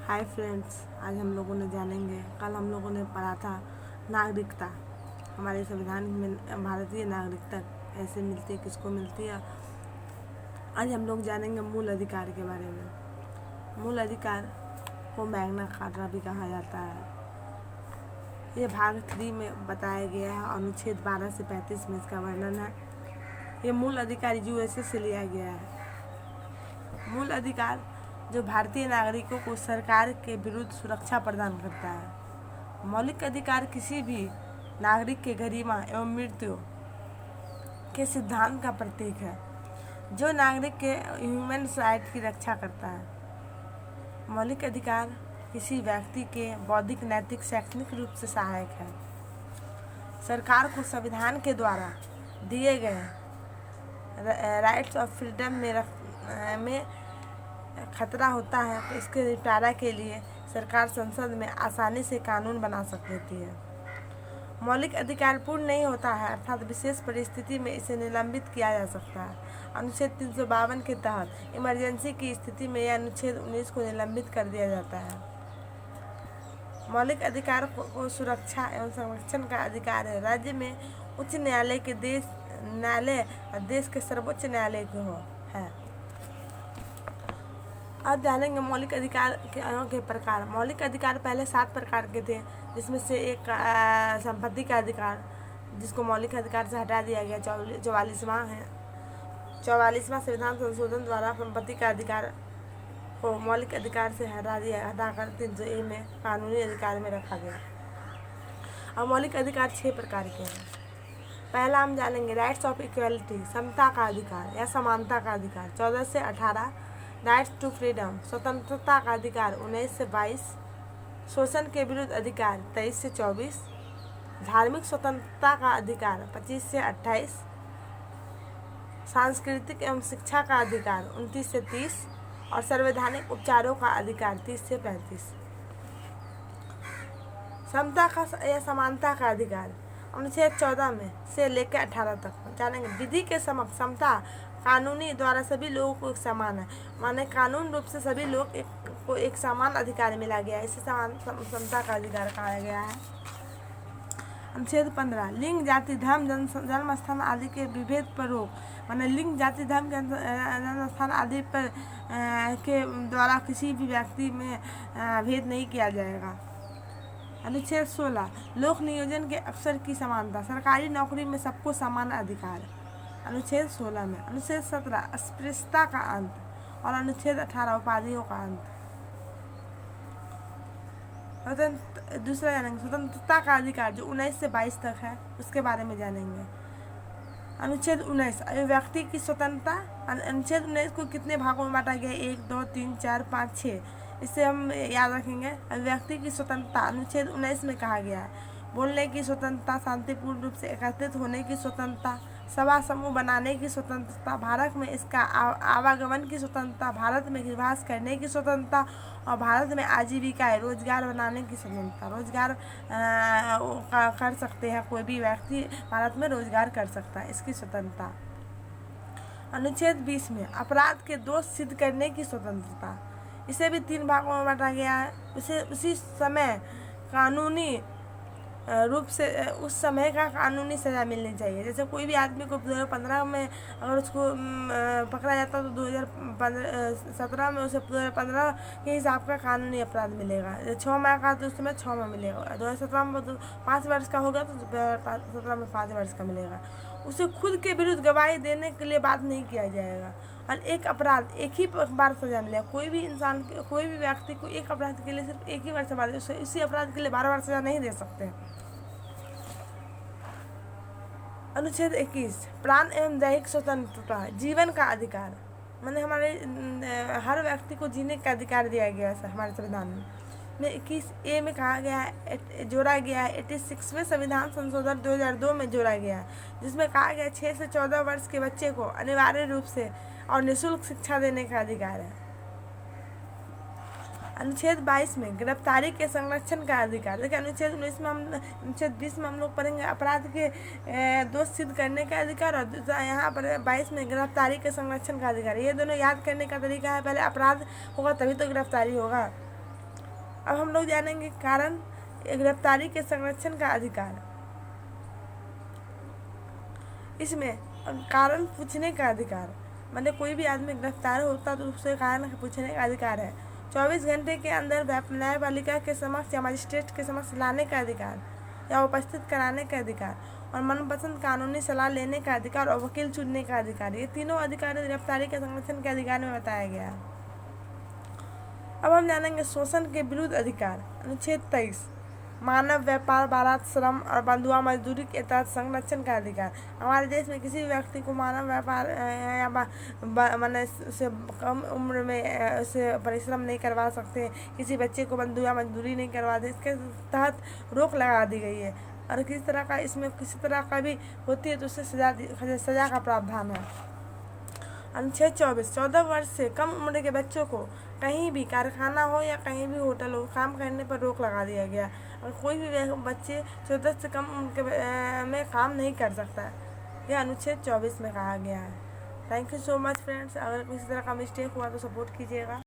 Hi friends, आज हम लोगों ने जानेंगे। कल हम लोगों ने पढ़ा था नागरिकता। हमारे संविधान में भारतीय नागरिकता कैसे मिलती है, किसको मिलती है। आज हम लोग जानेंगे मूल अधिकार के बारे में। मूल अधिकार को मैग्ना कार्टा भी कहा जाता है। ये भाग 3 में बताया गया है। अनुच्छेद 12 से 35 में इसका वर्णन है। ये मूल अधिकार यूएसए से लिया गया है। मूल अधिकार जो भारतीय नागरिकों को सरकार के विरुद्ध सुरक्षा प्रदान करता है। मौलिक अधिकार किसी भी नागरिक के गरिमा एवं मृत्यु के सिद्धांत का प्रतीक है, जो नागरिक के ह्यूमन राइट की रक्षा करता है। मौलिक अधिकार किसी व्यक्ति के बौद्धिक, नैतिक, शैक्षणिक रूप से सहायक है। सरकार को संविधान के द्वारा दिए गए राइट्स ऑफ फ्रीडम में खतरा होता है तो इसके निपटारा के लिए सरकार संसद में आसानी से कानून बना सकती है। मौलिक अधिकार पूर्ण नहीं होता है, अर्थात विशेष परिस्थिति में इसे निलंबित किया जा सकता है। अनुच्छेद 352 के तहत इमरजेंसी की स्थिति में यह अनुच्छेद 19 को निलंबित कर दिया जाता है। मौलिक अधिकार को सुरक्षा एवं संरक्षण का अधिकार है। राज्य में उच्च न्यायालय के देश के सर्वोच्च न्यायालय के है। अब जानेंगे मौलिक अधिकार के प्रकार। मौलिक अधिकार पहले 7 प्रकार के थे, जिसमें से एक संपत्ति का अधिकार, जिसको मौलिक अधिकार से हटा दिया गया। 44वां है। 44वां संविधान संशोधन द्वारा संपत्ति का अधिकार को मौलिक अधिकार से हटाकर 300A में कानूनी अधिकार में रखा गया। अब मौलिक अधिकार 6 प्रकार के हैं। पहला हम जानेंगे राइट्स ऑफ इक्वलिटी, समता का अधिकार या समानता का अधिकार, 14 से 18। राइट्स टू फ्रीडम, स्वतंत्रता का अधिकार, 19 से 22। शोषण के विरुद्ध अधिकार, 23 से 24। धार्मिक स्वतंत्रता का अधिकार, 25 से 28। सांस्कृतिक एवं शिक्षा का अधिकार, 29 से 30। और संवैधानिक उपचारों का अधिकार, 30 से 35। समता का या समानता का अधिकार अनुच्छेद 14 में से लेकर 18 तक जानेंगे। विधि के समक्ष समता, कानूनी द्वारा सभी लोगों को एक समान है, माने कानून रूप से सभी लोग को एक समान अधिकार मिला गया है। इसे समता का अधिकार कहा गया है। अनुच्छेद 15 लिंग, जाति, धर्म, जन्म स्थान आदि के विभेद पर रोक, माने लिंग, जाति, धर्म, जन्म स्थान आदि पर के द्वारा किसी भी व्यक्ति में भेद नहीं किया जाएगा। अनुच्छेद 16 लोक नियोजन के अवसर की समानता, सरकारी नौकरी में सबको समान अधिकार, अनुच्छेद 16 में। अनुच्छेद 17 अस्पृश्यता का अंत और अनुच्छेद 18 उपाधियों का अंत। दूसरा जानेंगे स्वतंत्रता का अधिकार, जो 19 से 22 तक है, उसके बारे में जानेंगे। अनुच्छेद 19 अभिव्यक्ति की स्वतंत्रता। अनुच्छेद 19 को कितने भागों में बांटा गया? 1, 2, 3, 4, 5, 6। इससे हम याद रखेंगे। अभिव्यक्ति की स्वतंत्रता अनुच्छेद 19 में कहा गया है। बोलने की स्वतंत्रता, शांतिपूर्ण रूप से एकत्रित होने की स्वतंत्रता, सभा समूह बनाने की स्वतंत्रता, भारत में इसका आवागमन की स्वतंत्रता, भारत में निवास करने की स्वतंत्रता और भारत में आजीविका रोजगार बनाने की स्वतंत्रता। रोजगार कर सकते हैं, कोई भी व्यक्ति भारत में रोजगार कर सकता है, इसकी स्वतंत्रता। अनुच्छेद 20 में अपराध के दोष सिद्ध करने की स्वतंत्रता, इसे भी 3 भागों में बांटा गया है। उसी समय कानूनी रूप से उस समय का कानूनी सज़ा मिलनी चाहिए। जैसे कोई भी आदमी को 2015 में अगर उसको पकड़ा जाता तो 2017 में उसे 2015 के हिसाब का कानूनी अपराध मिलेगा। 6 माह का तो उस समय 6 माह मिलेगा। 2017 में तो 5 वर्ष का होगा तो 2017 में 5 वर्ष का मिलेगा। उसे खुद के विरुद्ध गवाही देने के लिए बात नहीं किया जाएगा। और एक अपराध एक ही बार सजा मिलेगा। कोई भी इंसान, कोई भी व्यक्ति को एक अपराध के लिए सिर्फ एक ही बार सजा, इसी अपराध के लिए 12 बार सजा नहीं दे सकते। अनुच्छेद 21 प्राण एवं दैहिक स्वतंत्रता, जीवन का अधिकार, माने हमारे हर व्यक्ति को जीने का अधिकार दिया गया है हमारे संविधान में। 21A में कहा गया है, जोड़ा गया है 86वें संविधान संशोधन 2002 में जोड़ा गया है, जिसमें कहा गया 6 से 14 वर्ष के बच्चे को अनिवार्य रूप से और निःशुल्क शिक्षा देने का अधिकार है। अनुच्छेद 22 में गिरफ्तारी के संरक्षण का अधिकार। देखिए अनुच्छेद 20 में हम लोग पढ़ेंगे अपराध के दोष सिद्ध करने का अधिकार, और यहाँ पर 22 में गिरफ्तारी के संरक्षण का अधिकार। ये दोनों याद करने का तरीका है, पहले अपराध होगा तभी तो गिरफ्तारी होगा। अब हम लोग जानेंगे कारण गिरफ्तारी के संरक्षण का अधिकार। इसमें कारण पूछने का अधिकार, मतलब कोई भी आदमी गिरफ्तार होता तो उससे कारण पूछने का अधिकार है। 24 घंटे के अंदर न्यायपालिका के समक्ष या मजिस्ट्रेट के समक्ष लाने का अधिकार या उपस्थित कराने का अधिकार, और मनपसंद कानूनी सलाह लेने का अधिकार और वकील चुनने का अधिकार। ये तीनों अधिकार गिरफ्तारी के संरक्षण के अधिकार में बताया गया है। अब हम जानेंगे शोषण के विरुद्ध अधिकार। अनुच्छेद 23 मानव व्यापार, बारात, श्रम और बंधुआ मजदूरी के तहत संरक्षण का अधिकार। हमारे देश में किसी भी व्यक्ति को मानव व्यापार या मैंने उसे कम उम्र में उसे परिश्रम नहीं करवा सकते, किसी बच्चे को बंधुआ मजदूरी नहीं करवा दे, इसके तहत रोक लगा दी गई है। और किसी तरह का इसमें किसी तरह का भी होती है तो उससे सजा का प्रावधान है। अनुच्छेद 24 14 वर्ष से कम उम्र के बच्चों को कहीं भी कारखाना हो या कहीं भी होटल हो काम करने पर रोक लगा दिया गया, और कोई भी बच्चे 14 से कम उम्र के में काम नहीं कर सकता है। यह अनुच्छेद 24 में कहा गया है। Thank you so much friends. अगर किसी तरह का मिस्टेक हुआ तो सपोर्ट कीजिएगा।